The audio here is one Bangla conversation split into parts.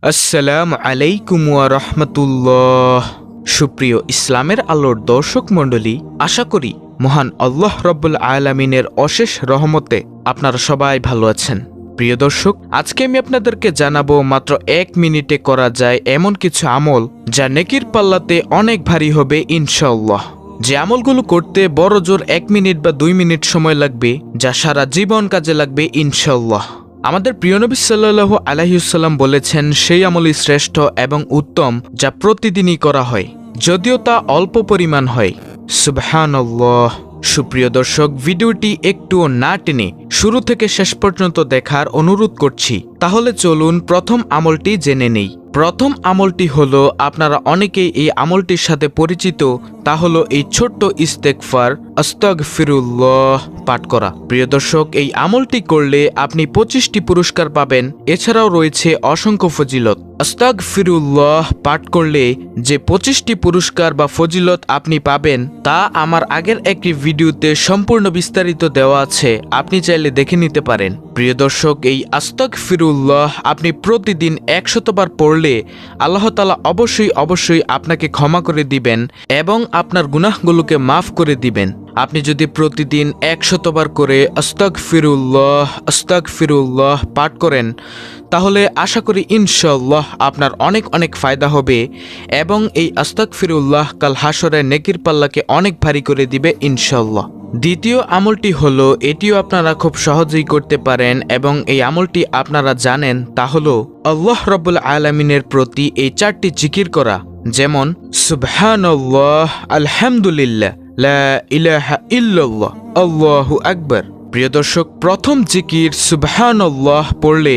আসসালামু আলাইকুম ওয়া রাহমাতুল্লাহ। সুপ্রিয় ইসলামের আলোর দর্শক মণ্ডলী, আশা করি মহান আল্লাহ রব্বুল আলামিনের অশেষ রহমতে আপনারা সবাই ভালো আছেন। প্রিয় দর্শক, আজকে আমি আপনাদেরকে জানাবো মাত্র 1 মিনিটে করা যায় এমন কিছু আমল যা নেকির পাল্লাতে অনেক ভারী হবে ইনশাআল্লাহ। যে আমলগুলো করতে বড় জোর 1 মিনিট বা 2 মিনিট সময় লাগবে, যা সারা জীবন কাজে লাগবে ইনশাআল্লাহ। আমাদের প্রিয় নবী সাল্লাল্লাহু আলাইহি ওয়াসাল্লাম বলেছেন, সেই আমলই শ্রেষ্ঠ এবং উত্তম যা প্রতিদিনই করা হয়, যদিও তা অল্প পরিমাণ হয়। সুবহানাল্লাহ। সুপ্রিয় দর্শক, ভিডিওটি একটুও না টেনে শুরু থেকে শেষ পর্যন্ত দেখার অনুরোধ করছি। তাহলে চলুন প্রথম আমলটি জেনে নেই। প্রথম আমলটি হলো, আপনারা অনেকেই এই আমলটির সাথে পরিচিত, তা হলো এই ছোট্ট ইস্তেগফার আস্তাগফিরুল্লাহ পাঠ করা। প্রিয় দর্শক, এই আমলটি করলে আপনি 25টি পুরস্কার পাবেন। এছাড়াও রয়েছে অসংখ্য ফজিলত। আস্তাগফিরুল্লাহ পাঠ করলে যে 25টি পুরস্কার বা ফজিলত আপনি পাবেন, তা আমার আগের একটি ভিডিওতে সম্পূর্ণ বিস্তারিত দেওয়া আছে, আপনি চাইলে দেখে নিতে পারেন। প্রিয় দর্শক, এই আস্তাগফিরুল্লাহ আপনি প্রতিদিন 100 বার পড়লে আল্লাহ তাআলা অবশ্যই আপনাকে ক্ষমা করে দিবেন এবং আপনার গুনাহগুলোকে মাফ করে দিবেন। আপনি যদি প্রতিদিন 100 বার করে আস্তাগফিরুল্লাহ পাঠ করেন, তাহলে আশা করি ইনশাআল্লাহ আপনার অনেক ফায়দা হবে এবং এই আস্তাগফিরুল্লাহ কাল হাসরে নেকির পাল্লাকে অনেক ভারী করে দিবে ইনশাআল্লাহ। দ্বিতীয় আমলটি হলো, এটিও আপনারা খুব সহজেই করতে পারেন এবং এই আমলটি আপনারা জানেন, তা হলো আল্লাহ রাব্বুল আলামিনের প্রতি এই 4টি জিকির করা, যেমন সুবহানাল্লাহ, আলহামদুলিল্লাহ, লা ইলাহা ইল্লাল্লাহ, আল্লাহু আকবার। প্রিয় দর্শক, প্রথম জিকির সুবহানাল্লাহ পড়লে,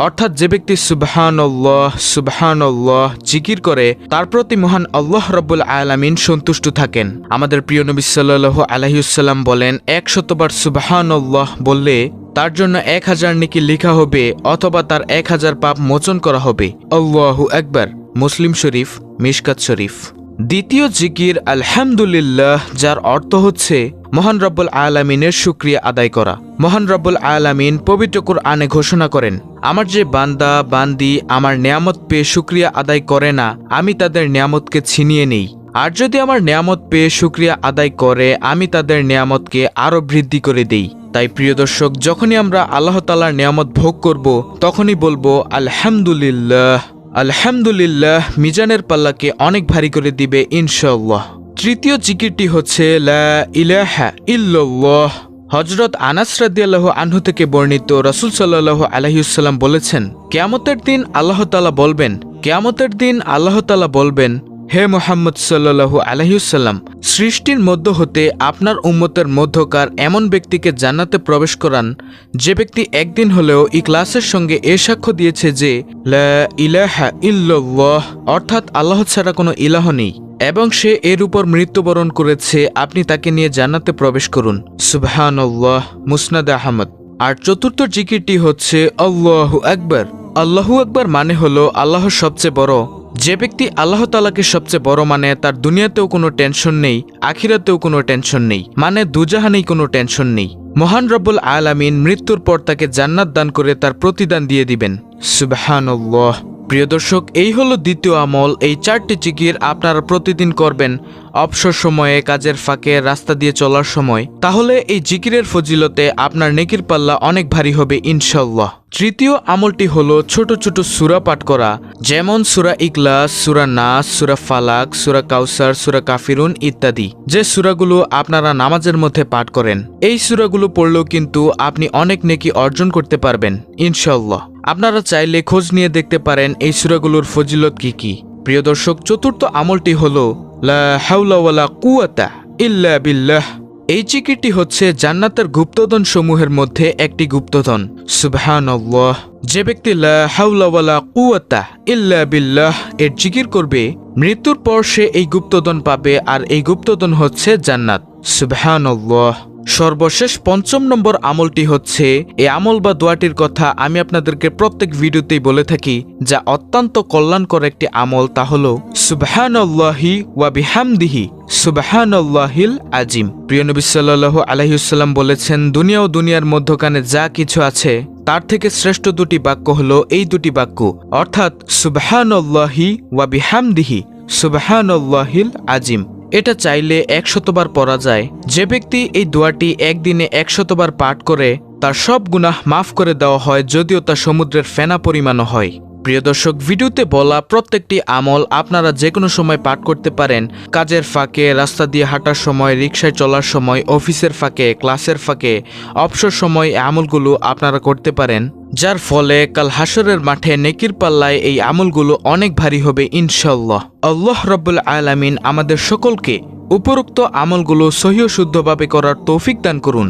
অর্থাৎ যে ব্যক্তি সুবহানাল্লাহ জিকির করে, তার প্রতি মহান আল্লাহ রাব্বুল আলামিন সন্তুষ্ট থাকেন। আমাদের প্রিয় নবী সাল্লাল্লাহু আলাইহি ওয়াসাল্লাম বলেন, 100 বার সুবহানাল্লাহ বললে তার জন্য 1000 নেকি লেখা হবে, অথবা তার 1000 পাপ মোচন করা হবে। আল্লাহু আকবার। মুসলিম শরীফ, মিশকাত শরীফ। দ্বিতীয় জিকির আলহামদুলিল্লাহ, যার অর্থ হচ্ছে মহান রব্বুল আলামিনের শুকরিয়া আদায় করা। মহান রব্বুল আলামিন পবিত্র কুরআনে ঘোষণা করেন, আমার যে বান্দা বান্দি আমার নিয়ামত পেয়ে শুকরিয়া আদায় করে না, আমি তাদের নিয়ামতকে ছিনিয়ে নেই। আর যদি আমার নিয়ামত পেয়ে শুকরিয়া আদায় করে, আমি তাদের নিয়ামতকে আরো বৃদ্ধি করে দেই। তাই প্রিয় দর্শক, যখনই আমরা আল্লাহ তাআলার নিয়ামত ভোগ করব, তখনই বলবো আলহামদুলিল্লাহ। আলহামদুলিল্লাহ মিজানের পাল্লাকে অনেক ভারী করে দিবে ইনশাআল্লাহ। তৃতীয় জিকিরটি হচ্ছে লা ইলাহা ইল্লাল্লাহ। হযরত আনাস রাদিয়াল্লাহু আনহু থেকে বর্ণিত, রাসূল সাল্লাল্লাহু আলাইহি ওয়াসাল্লাম বলেছেন, কিয়ামতের দিন আল্লাহ তাআলা বলবেন, হে মুহাম্মদ সাল্লাল্লাহু আলাইহি ওয়াসাল্লাম, সৃষ্টির মধ্য হতে আপনার উম্মতের মধ্যকার এমন ব্যক্তিকে জান্নাতে প্রবেশ করান, যে ব্যক্তি একদিন হলেও ইখলাসের সঙ্গে এ সাক্ষ্য দিয়েছে যে লা ইলাহা ইল্লাল্লাহ, অর্থাৎ আল্লাহ ছাড়া কোনো ইলাহ নেই, এবং সে এর উপর মৃত্যুবরণ করেছে, আপনি তাকে নিয়ে জান্নাতে প্রবেশ করুন। সুবহানাল্লাহ। মুসনাদ আহমদ। আর চতুর্থ জিকিরটি হচ্ছে আল্লাহু আকবার। আল্লাহু আকবার মানে হলো আল্লাহ সবচেয়ে বড়। যে ব্যক্তি আল্লাহ তাআলাকে সবচেয়ে বড় মানে, তার দুনিয়াতেও কোনো টেনশন নেই, আখিরাতেও কোনো টেনশন নেই, মানে দুজাহানেই কোনো টেনশন নেই। মহান রব্বুল আলামিন মৃত্যুর পর তাকে জান্নাত দান করে তার প্রতিদান দিয়ে দিবেন। সুবহানাল্লাহ। প্রিয় দর্শক, এই হলো দ্বিতীয় আমল। এই 4টি জিকির আপনারা প্রতিদিন করবেন, অবসর সময়ে, কাজের ফাঁকে, রাস্তা দিয়ে চলার সময়। তাহলে এই জিকিরের ফজিলতে আপনার নেকির পাল্লা অনেক ভারী হবে ইনশাআল্লাহ। তৃতীয় আমলটি হলো ছোট ছোট সূরা পাঠ করা, যেমন সূরা ইখলাস, সূরা নাস, সূরা ফালাক, সূরা কাউসার, সূরা কাফিরুন ইত্যাদি, যে সূরাগুলো আপনারা নামাজের মধ্যে পাঠ করেন। এই সূরাগুলো পড়লেও কিন্তু আপনি অনেক নেকি অর্জন করতে পারবেন ইনশাআল্লাহ। আপনারা চাইলে খোঁজ নিয়ে দেখতে পারেন এই সূরাগুলোর ফজিলত কি। প্রিয় দর্শক, চতুর্থ আমলটি হলো লা হাওলা ওয়ালা কুওয়াতা ইল্লা বিল্লাহ। এই জিকিরটি হচ্ছে জান্নাতের গুপ্তধন সমূহের মধ্যে একটি গুপ্তধন। সুবহানাল্লাহ। যে ব্যক্তি লা হাওলা ওয়ালা কুওয়াতা ইল্লা বিল্লাহ এর জিকির করবে, মৃত্যুর পর সে এই গুপ্তধন পাবে, আর এই গুপ্তধন হচ্ছে জান্নাত। সুবহানাল্লাহ। সর্বশেষ ৫ম নম্বর আমলটি হচ্ছে, এই আমল বা দোয়াটির কথা আমি আপনাদেরকে প্রত্যেক ভিডিওতেই বলে থাকি, যা অত্যন্ত কল্যাণকর একটি আমল, তা হলো সুবহানাল্লাহি ওয়া বিহামদিহি সুবহানাল্লাহিল আজিম। প্রিয় নবী সাল্লাল্লাহু আলাইহি ওয়াসাল্লাম বলেছেন, দুনিয়া ও দুনিয়ার মধ্যখানে যা কিছু আছে তার থেকে শ্রেষ্ঠ দুটি বাক্য হলো এই দুটি বাক্য, অর্থাৎ সুবহানাল্লাহি ওয়া বিহামদিহি সুবহানাল্লাহিল আজিম। এটা চাইলে ১০০ বার পড়া যায়। যে ব্যক্তি এই দোয়াটি একদিনে ১০০ বার পাঠ করে তার সব গুনাহ মাফ করে দেওয়া হয়, যদিও তা সমুদ্রের ফেনা পরিমাণও হয়। প্রিয় দর্শক, ভিডিওতে বলা প্রত্যেকটি আমল আপনারা যে কোনো সময় পাঠ করতে পারেন। কাজের ফাঁকে, রাস্তা দিয়ে হাঁটার সময়, রিকশায় চলার সময়, অফিসের ফাঁকে, ক্লাসের ফাঁকে, অবসর সময় এই আমলগুলো আপনারা করতে পারেন, যার ফলে কাল হাসরের মাঠে নেকির পাল্লায় এই আমলগুলো অনেক ভারী হবে ইনশাআল্লাহ। আল্লাহ রাব্বুল আলামিন আমাদের সকলকে উপরোক্ত আমলগুলো সহিহ শুদ্ধভাবে করার তৌফিক দান করুন।